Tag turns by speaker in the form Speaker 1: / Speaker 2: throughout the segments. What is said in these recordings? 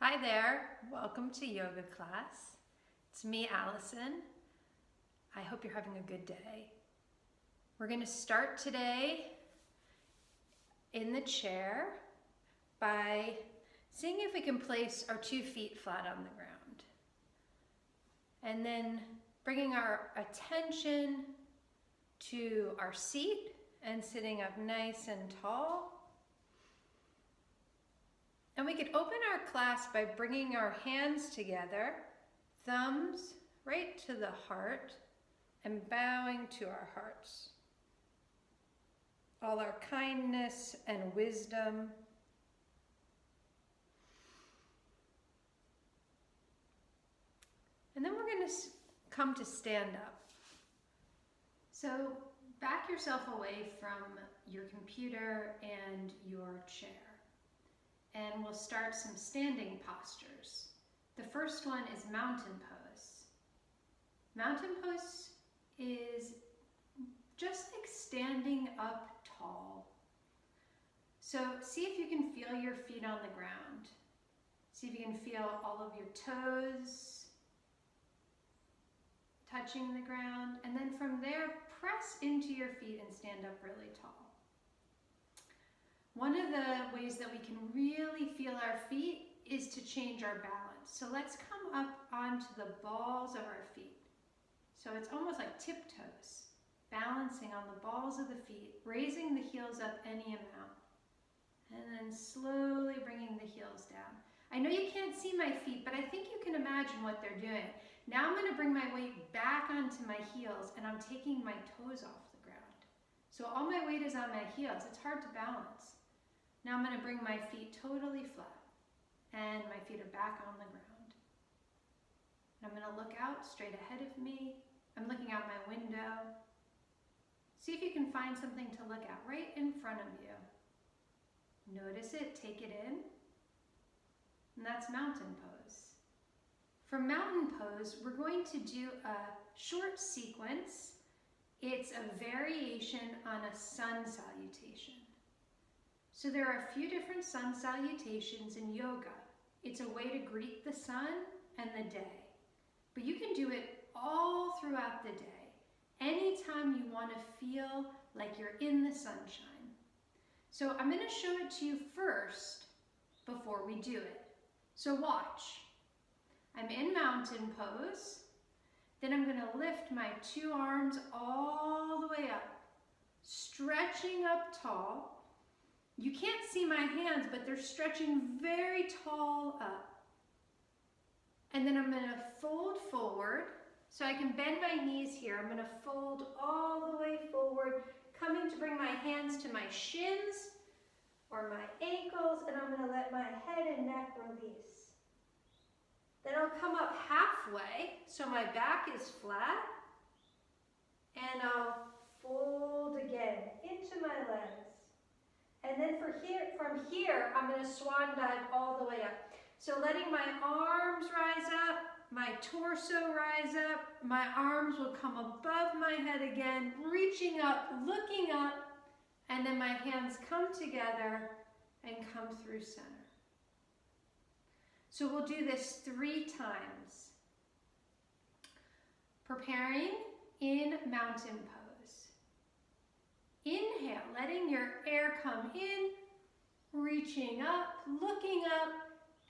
Speaker 1: Hi there, welcome to yoga class. It's me, Allison. I hope you're having a good day. We're going to start today in the chair by seeing if we can place our 2 feet flat on the ground. And then bringing our attention to our seat and sitting up nice and tall. And we could open our class by bringing our hands together, thumbs right to the heart, and bowing to our hearts. All our kindness and wisdom. And then we're going to come to stand up. So back yourself away from your computer and your chair. And we'll start some standing postures. The first one is mountain pose. Mountain pose is just like standing up tall. So see if you can feel your feet on the ground. See if you can feel all of your toes touching the ground. And then from there, press into your feet and stand up really tall. One of the ways that we can really feel our feet is to change our balance. So let's come up onto the balls of our feet. So it's almost like tiptoes, balancing on the balls of the feet, raising the heels up any amount, and then slowly bringing the heels down. I know you can't see my feet, but I think you can imagine what they're doing. Now I'm going to bring my weight back onto my heels, and I'm taking my toes off the ground. So all my weight is on my heels. It's hard to balance. Now I'm going to bring my feet totally flat, and my feet are back on the ground. And I'm going to look out straight ahead of me. I'm looking out my window. See if you can find something to look at right in front of you. Notice it, take it in, and that's mountain pose. For mountain pose, we're going to do a short sequence. It's a variation on a sun salutation. So there are a few different sun salutations in yoga. It's a way to greet the sun and the day. But you can do it all throughout the day, anytime you want to feel like you're in the sunshine. So I'm going to show it to you first before we do it. So watch. I'm in mountain pose. Then I'm going to lift my 2 arms all the way up, stretching up tall. You can't see my hands, but they're stretching very tall up. And then I'm going to fold forward, so I can bend my knees here. I'm going to fold all the way forward, coming to bring my hands to my shins or my ankles, and I'm going to let my head and neck release. Then I'll come up halfway, so my back is flat, and I'll fold again into my legs. And then from here, I'm going to swan dive all the way up. So letting my arms rise up, my torso rise up, my arms will come above my head again, reaching up, looking up, and then my hands come together and come through center. So we'll do this 3 times. Preparing in mountain pose. Inhale, letting your air come in, reaching up, looking up.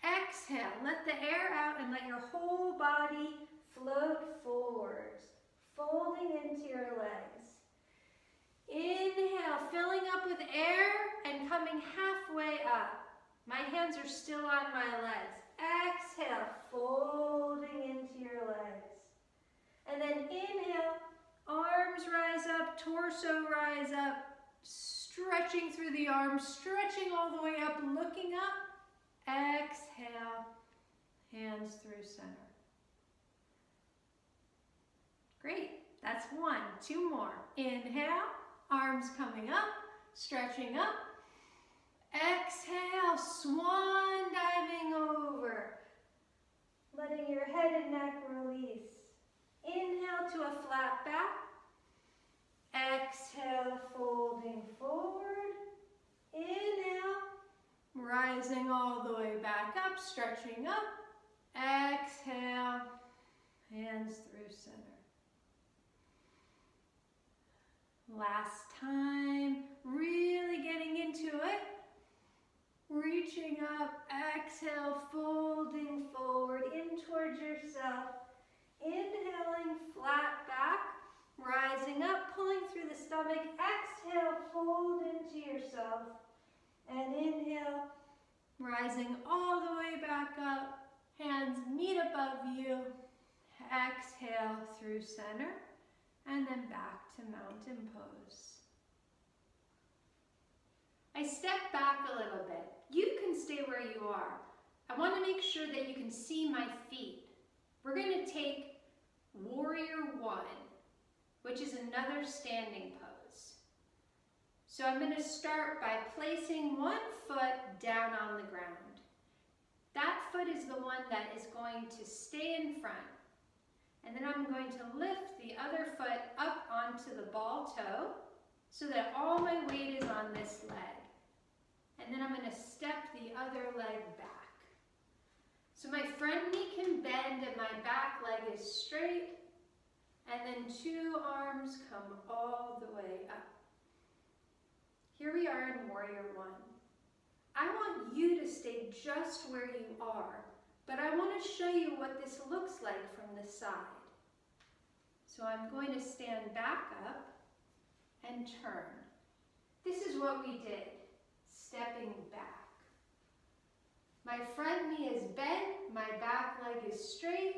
Speaker 1: Exhale, let the air out and let your whole body float forwards, folding into your legs. Inhale, filling up with air and coming halfway up. My hands are still on my legs. Exhale, folding into your legs. And then inhale, arms rise up, torso rise up, stretching through the arms, stretching all the way up, looking up. Exhale, hands through center. Great, that's 1. 2 more. Inhale, arms coming up, stretching up. Exhale, swan diving over. Letting your head and neck release. Inhale to a flat back. Exhale, folding forward. Inhale, rising all the way back up up, stretching up. Exhale, hands through center. Last time, really getting into it. Reaching up, exhale, folding forward in towards yourself. Inhaling, flat back, rising up, pulling through the stomach. Exhale, fold into yourself. And inhale, rising all the way back up. Hands meet above you. Exhale through center. And then back to mountain pose. I step back a little bit. You can stay where you are. I want to make sure that you can see my feet. We're going to take Warrior One, which is another standing pose. So I'm going to start by placing one foot down on the ground. That foot is the one that is going to stay in front. And then I'm going to lift the other foot up onto the ball toe so that all my weight is on this leg. And then I'm going to step the other leg back. So my front knee can bend and my back leg is straight. And then two arms come all the way up. Here we are in Warrior One. I want you to stay just where you are, but I want to show you what this looks like from the side. So I'm going to stand back up and turn. This is what we did, stepping back. My front knee is bent, my back leg is straight.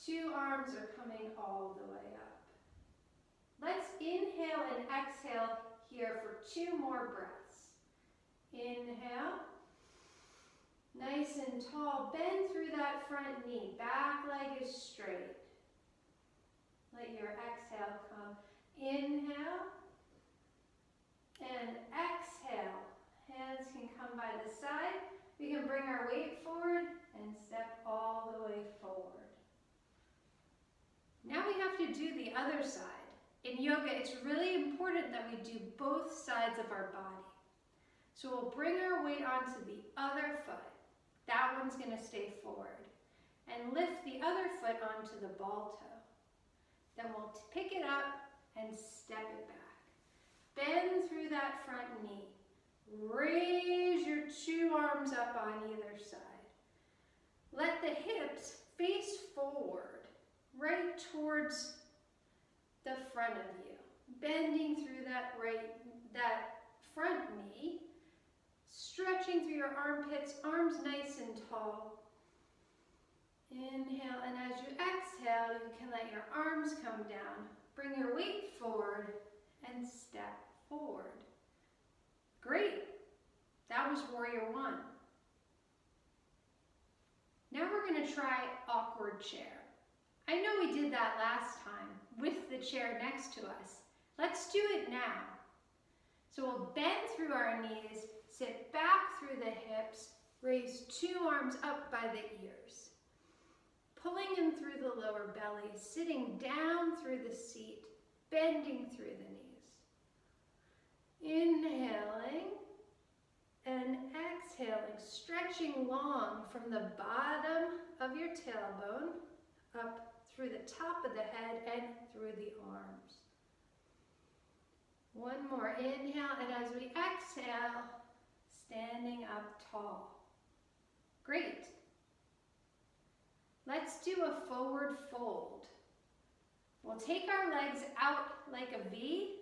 Speaker 1: Two arms are coming all the way up. Let's inhale and exhale here for two more breaths. Inhale. Nice and tall, bend through that front knee. Back leg is straight. Let your exhale come. Inhale and exhale. Hands can come by the side. We can bring our weight forward and step all the way forward. Now we have to do the other side. In yoga, it's really important that we do both sides of our body. So we'll bring our weight onto the other foot. That one's going to stay forward. And lift the other foot onto the ball toe. Then we'll pick it up and step it back. Bend through that front knee. Raise your two arms up on either side. Let the hips face forward, right towards the front of you. Bending through that front knee. Stretching through your armpits, arms nice and tall. Inhale, and as you exhale, you can let your arms come down. Bring your weight forward and step forward. Great. That was Warrior One. Now we're going to try awkward chair. I know we did that last time with the chair next to us. Let's do it now. So we'll bend through our knees, sit back through the hips, raise two arms up by the ears. Pulling in through the lower belly, sitting down through the seat, bending through the knees. Inhaling and exhaling, stretching long from the bottom of your tailbone up through the top of the head and through the arms. One more inhale, and as we exhale, standing up tall. Great. Let's do a forward fold. We'll take our legs out like a V,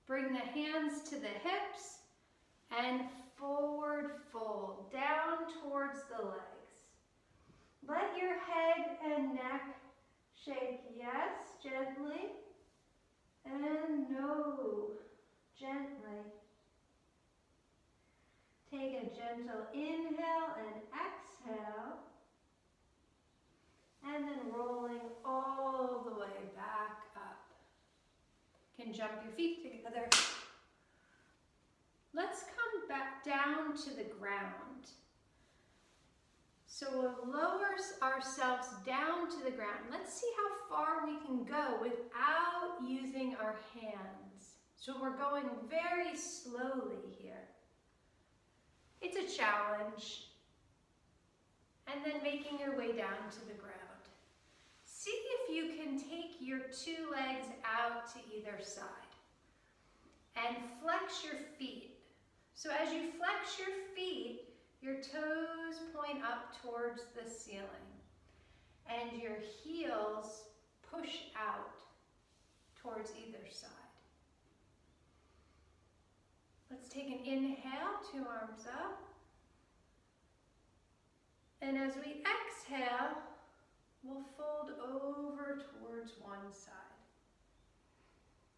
Speaker 1: bring the hands to the hips, and forward fold down towards the legs. Let your head and neck shake yes, gently, and no, gently. Take a gentle inhale and exhale, and then rolling all the way back up. Can jump your feet together. Let's come back down to the ground. So we'll lower ourselves down to the ground. Let's see how far we can go without using our hands. So we're going very slowly here. It's a challenge. And then making your way down to the ground. See if you can take your 2 legs out to either side and flex your feet. So as you flex your feet, your toes point up towards the ceiling and your heels push out towards either side. Let's take an inhale, 2 arms up. And as we exhale, we'll fold over towards one side.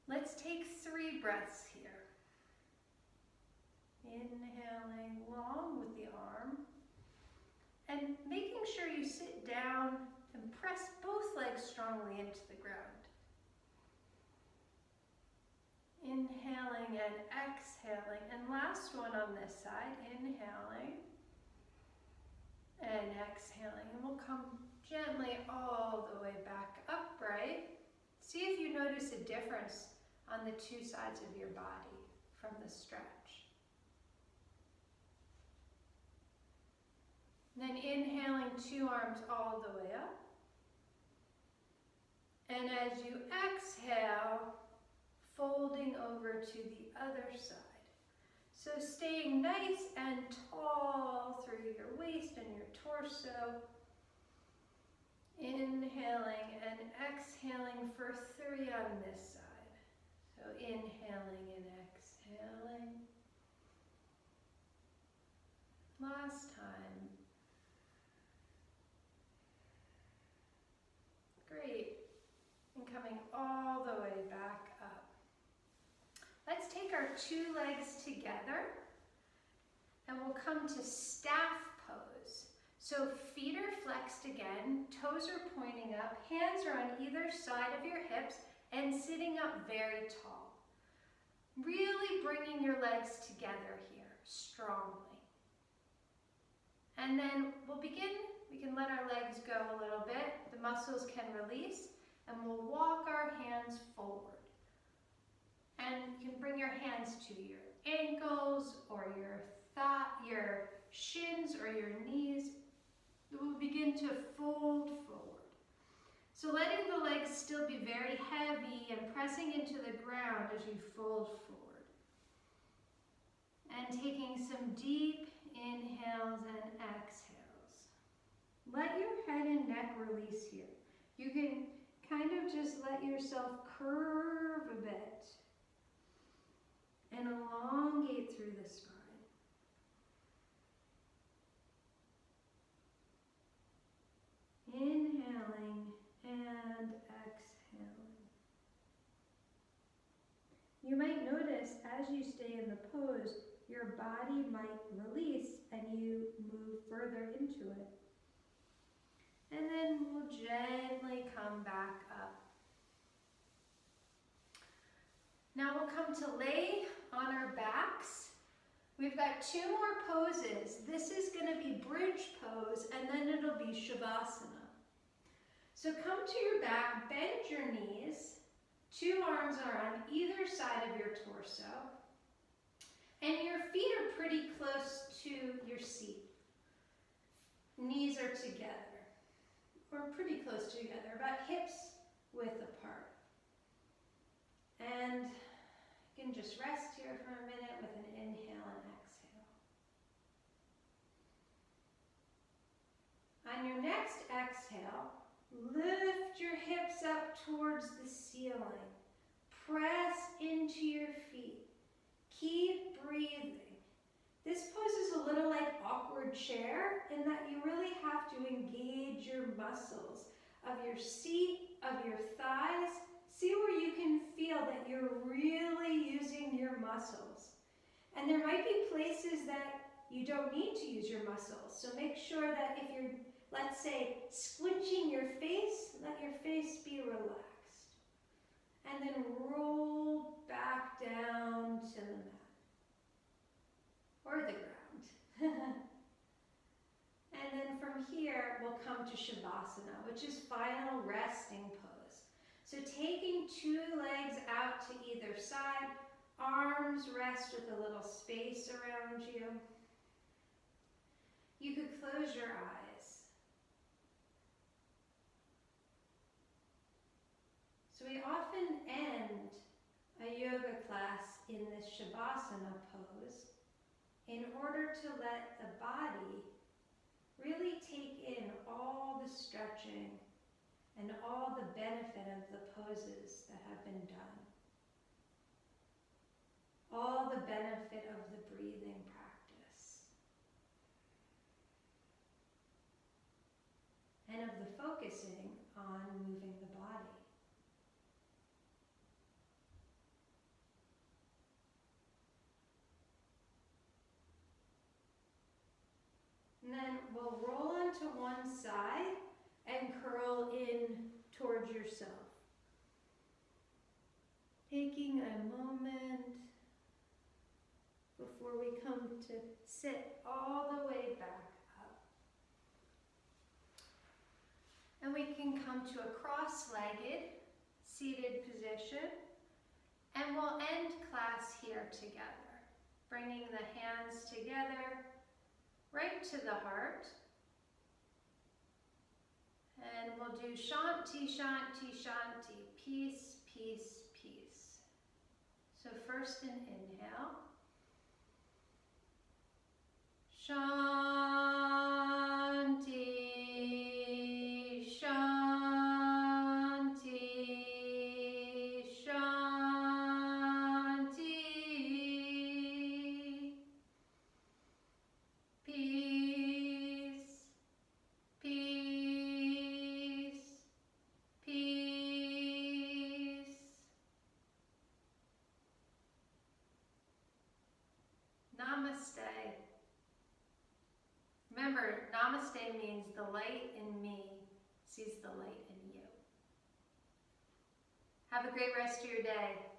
Speaker 1: Let's take 3 breaths here. Inhaling long with the arm. And making sure you sit down and press both legs strongly into the ground. Inhaling and exhaling. And last one on this side, inhaling and exhaling. And we'll come gently all the way back upright. See if you notice a difference on the 2 sides of your body from the stretch. Then inhaling, 2 arms all the way up. And as you exhale, folding over to the other side. So staying nice and tall through your waist and your torso. Inhaling and exhaling for 3 on this side. So inhaling and exhaling. Last time. Great. And coming all the way back up. Let's take our 2 legs together and we'll come to staff pose. So feet are flexed again, toes are pointing up, hands are on either side of your hips and sitting up very tall. Really bringing your legs together here, strongly. And then we'll begin, we can let our legs go a little bit, the muscles can release, and we'll walk our hands forward. And you can bring your hands to your ankles or your shins or your knees. We'll begin to fold forward. So letting the legs still be very heavy and pressing into the ground as you fold forward. And taking some deep inhales and exhales. Let your head and neck release here. You can kind of just let yourself curve a bit and elongate through the spine. Inhaling and exhaling. You might notice as you stay in the pose, your body might release and you move further into it. And then we'll gently come back up. Now we'll come to lay on our backs. We've got 2 more poses. This is going to be bridge pose and then it'll be Shavasana. So come to your back, bend your knees, 2 arms are on either side of your torso, and your feet are pretty close to your seat. Knees are together, or pretty close together, about hips width apart. And you can just rest here for a minute with an inhale and exhale. On your next exhale, lift your hips up towards the ceiling. Press into your feet. Keep breathing. This pose is a little like awkward chair in that you really have to engage your muscles of your seat, of your thighs. See where you can feel that you're really using your muscles. And there might be places that you don't need to use your muscles. So make sure that if you're, let's say, squinching your face, let your face be relaxed. And then roll back down to the mat. Or the ground. And then from here, we'll come to Shavasana, which is final resting pose. So taking 2 legs out to either side, arms rest with a little space around you. You could close your eyes. So we often end a yoga class in this Shavasana pose in order to let the body really take in all the stretching and all the benefit of the poses that have been done. All the benefit of the breathing practice. And of the focusing on moving the body. And then we'll roll onto one side and curl in towards yourself. Taking a moment before we come to sit all the way back up. And we can come to a cross-legged seated position, and we'll end class here together, bringing the hands together right to the heart. And we'll do Shanti, Shanti, Shanti, peace, peace, peace. So first an inhale. Shanti, Shanti, Shanti. Peace, peace, peace. Namaste. Remember, namaste means the light in me sees the light in you. Have a great rest of your day.